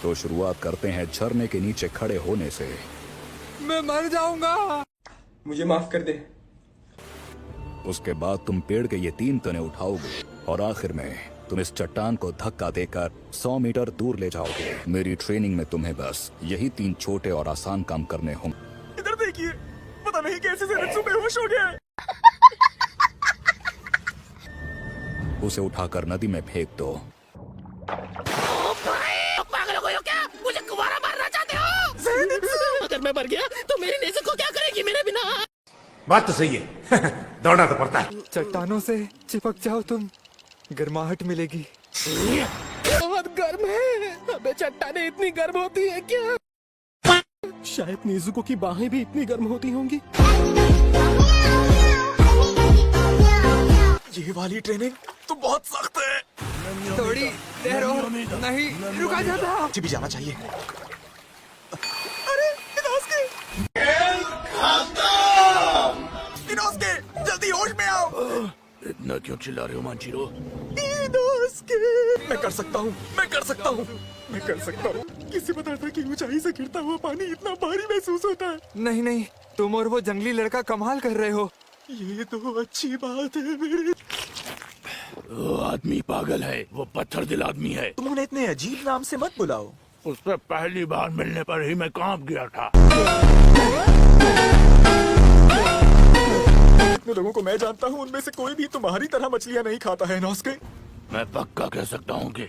तो शुरुआत करते हैं झरने के नीचे खड़े होने से। मैं मर जाऊंगा। मुझे माफ कर दे। उसके बाद तुम पेड़ के ये 3 तने उठाओगे और आखिर में तुम इस चट्टान को धक्का देकर 100 मीटर दूर ले जाओगे। मेरी ट्रेनिंग में तुम्हें बस यही 3 छोटे और आसान काम करने होंगे। इधर देखिए, पता नहीं कैसे ज़ेनित्सु बेहोश हो गया। उसे उठाकर नदी में फेंक दो। पागल हो गए हो क्या? मुझे कुंवारा मारना चाहते हो? अगर मैं मर गया तो मेरी नेज़ुको क्या करेगी मेरे बिना? बात तो सही है। दौड़ना तो पड़ता है। चट्टानों से चिपक जाओ तुम, गर्माहट मिलेगी। बहुत गर्म है। अबे चट्टानें इतनी गर्म होती है क्या? शायद नेज़ुको की बाहें भी इतनी गर्म होती होंगी। ये वाली ट्रेनिंग तो बहुत सख्त है। थोड़ी देर और नहीं रुका जाता। मुझे भी जाना चाहिए। अरे इनोस्के, इनोस्के, जल्दी होश में आओ। इतना क्यों चिल्ला रहे हो मांजीरो? इनोस्के, मैं कर सकता हूँ, मैं कर सकता हूँ, मैं कर सकता हूँ। किसी पदार्थ की ऊंचाई से गिरता हुआ पानी इतना भारी महसूस होता है। नहीं नहीं, तुम और वो जंगली लड़का कमाल कर रहे हो। ये तो अच्छी बात है मेरे। वो आदमी पागल है, वो पत्थर दिल आदमी है। तुम उन्हें इतने अजीब नाम से मत बुलाओ। उससे पहली बार मिलने पर ही मैं कांप गया था। इतने लोगों को मैं जानता हूँ, उनमें से कोई भी तुम्हारी तरह मछलियाँ नहीं खाता है इनोस्के। मैं पक्का कह सकता हूँ कि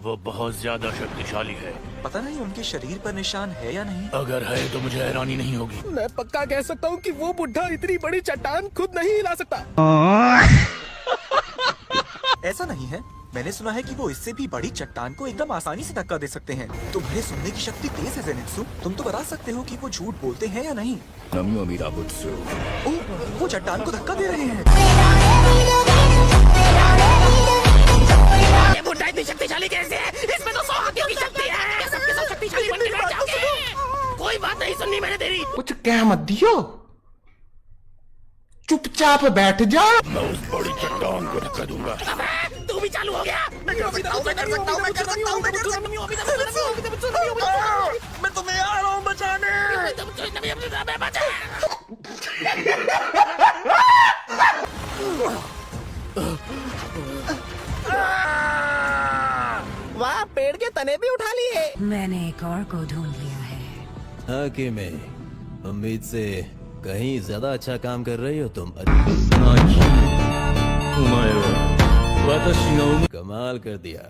वो बहुत ज्यादा शक्तिशाली है। पता नहीं उनके शरीर पर निशान है या नहीं। अगर है तो मुझे हैरानी नहीं होगी। मैं पक्का कह सकता हूँ कि वो बुढ़ा इतनी बड़ी चट्टान खुद नहीं हिला सकता। ऐसा नहीं है, मैंने सुना है कि वो इससे भी बड़ी चट्टान को एकदम आसानी से धक्का दे सकते हैं। तुम्हारे सुनने की शक्ति तेज है ज़ेनित्सु। तुम तो बता सकते हो कि वो झूठ बोलते हैं या नहीं। नमियो मीरा बुत्सु। ओह, वो चट्टान को धक्का दे रहे हैं। ये बुढ़ा इतनी शक्तिशाली कैसे है? इसमें तो 100 हाथियों की शक्ति है। सबके सब शक्तिशाली बन के बैठ जाओगे। कोई बात नहीं सुननी मैंने तेरी। कुछ कह मत दियो, चुपचाप बैठ जा। मैं उस बड़ी चट्टान को धक्का दूंगा। तू भी चालू हो गया? मैं कर सकता हूँ, मैं कर सकता हूँ, मैं कर सकता हूँ, मैं कर सकता हूँ। मैं तुम्हें आ रहा हूँ बचाने। वाह, पेड़ के तने भी उठा लिए। मैंने एक और को ढूंढ लिया है। हाके में उम्मीद से कहीं ज्यादा अच्छा काम कर रही हो तुम। कमाल कर दिया।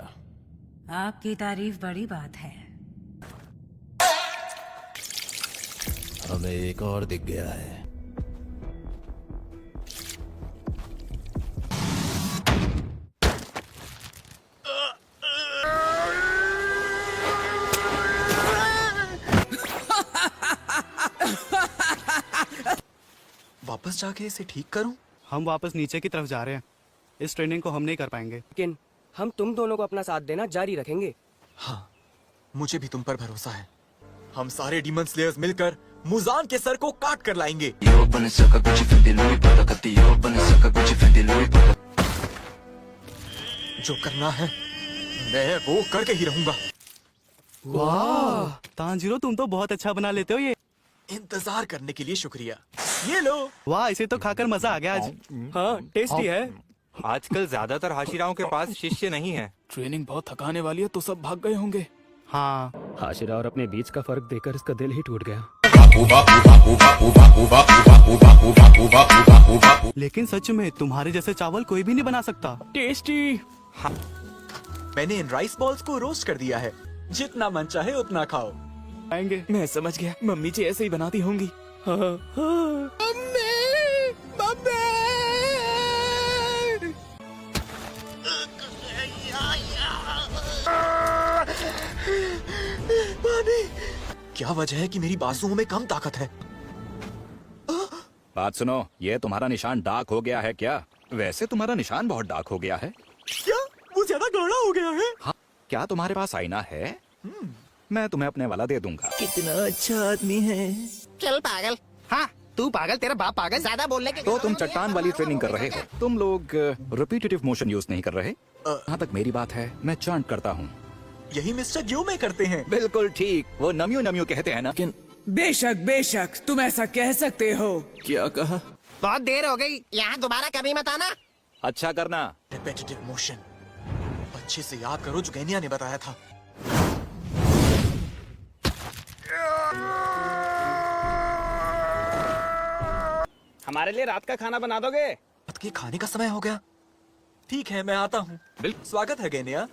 आपकी तारीफ बड़ी बात है। हमें एक और दिख गया है। वापस जाके इसे ठीक करूं? हम वापस नीचे की तरफ जा रहे हैं। इस ट्रेनिंग को हम नहीं कर पाएंगे। लेकिन हम तुम दोनों को अपना साथ देना जारी रखेंगे। हाँ, मुझे भी तुम पर भरोसा है। हम सारे डीमन स्लेयर्स मिलकर मुजान के सर को काट कर लाएंगे। जो करना है मैं वो करके ही रहूंगा। वाह तांजीरो, तुम तो बहुत अच्छा बना लेते हो ये। इंतजार करने के लिए शुक्रिया। ये लो। वाह, इसे तो खाकर मजा आ गया आज। हाँ, टेस्टी है। आजकल ज्यादातर हाशिराओं के पास शिष्य नहीं है। ट्रेनिंग बहुत थकाने वाली है, तो सब भाग गए होंगे। हाँ, हाशिरा और अपने बीच का फर्क देखकर इसका दिल ही टूट गया। लेकिन सच में तुम्हारे जैसे चावल कोई भी नहीं बना सकता। टेस्टी। हाँ, मैंने इन राइस बॉल्स को रोस्ट कर दिया है। जितना मन चाहे उतना खाओ। आएंगे। मैं समझ गया, मम्मी जी ऐसे ही बनाती होंगी। हाँ, हाँ। क्या वजह है कि मेरी बाजुओं में कम ताकत है? बात सुनो, ये तुम्हारा निशान डार्क हो गया है क्या? वैसे तुम्हारा निशान बहुत डार्क हो गया है। क्या वो ज्यादा गाढ़ा हो गया है? हाँ, क्या तुम्हारे पास आईना है? मैं तुम्हें अपने वाला दे दूंगा। कितना अच्छा आदमी है। चल पागल। हाँ, तू पागल, तेरा बाप पागल। ज्यादा बोलने के तो तुम चट्टान वाली ट्रेनिंग कर रहे हो। तुम लोग रिपीटेटिव मोशन यूज नहीं कर रहे। जहाँ तक मेरी बात है, मैं चांट करता हूँ। यही मिस्टर ग्यू में करते हैं। बिल्कुल ठीक, वो नमियो नमियो कहते हैं ना। बेशक बेशक तुम ऐसा कह सकते हो। क्या कहा? बहुत देर हो गई, यहाँ दोबारा कभी मत आना। अच्छा करना। रिपीटेटिव मोशन, अच्छे से याद करो जो गैनिया ने बताया था। हमारे लिए रात का खाना बना दोगे? रात के खाने का समय हो गया। ठीक है, मैं आता हूँ। बिल्कुल। स्वागत है गैनिया।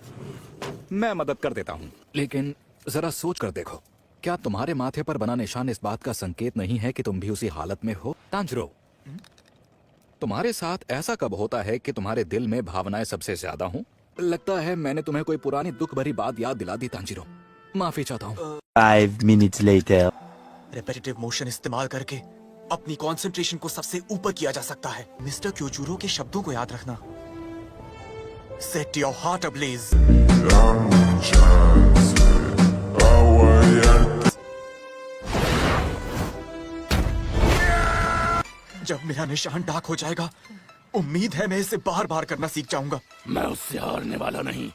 मैं मदद कर देता हूँ, लेकिन जरा सोच कर देखो, क्या तुम्हारे माथे पर बना निशान इस बात का संकेत नहीं है कि तुम भी उसी हालत में हो? तांजरो, तुम्हारे साथ ऐसा कब होता है कि तुम्हारे दिल में भावनाएं सबसे ज्यादा हों? लगता है मैंने तुम्हें कोई पुरानी दुख भरी बात याद दिला दी तांजिरो। माफी चाहता हूँ। 5 minutes later. रिपीटेटिव मोशन इस्तेमाल करके अपनी कंसंट्रेशन को सबसे ऊपर किया जा सकता है। मिस्टर क्योजूरो के शब्दों को याद रखना। Set your heart ablaze. जब मेरा निशान डार्क हो जाएगा, उम्मीद है मैं इसे बार बार करना सीख जाऊंगा। मैं उससे हारने वाला नहीं।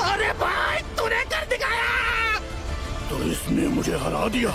अरे भाई तूने कर दिखाया। तो इसने मुझे हरा दिया।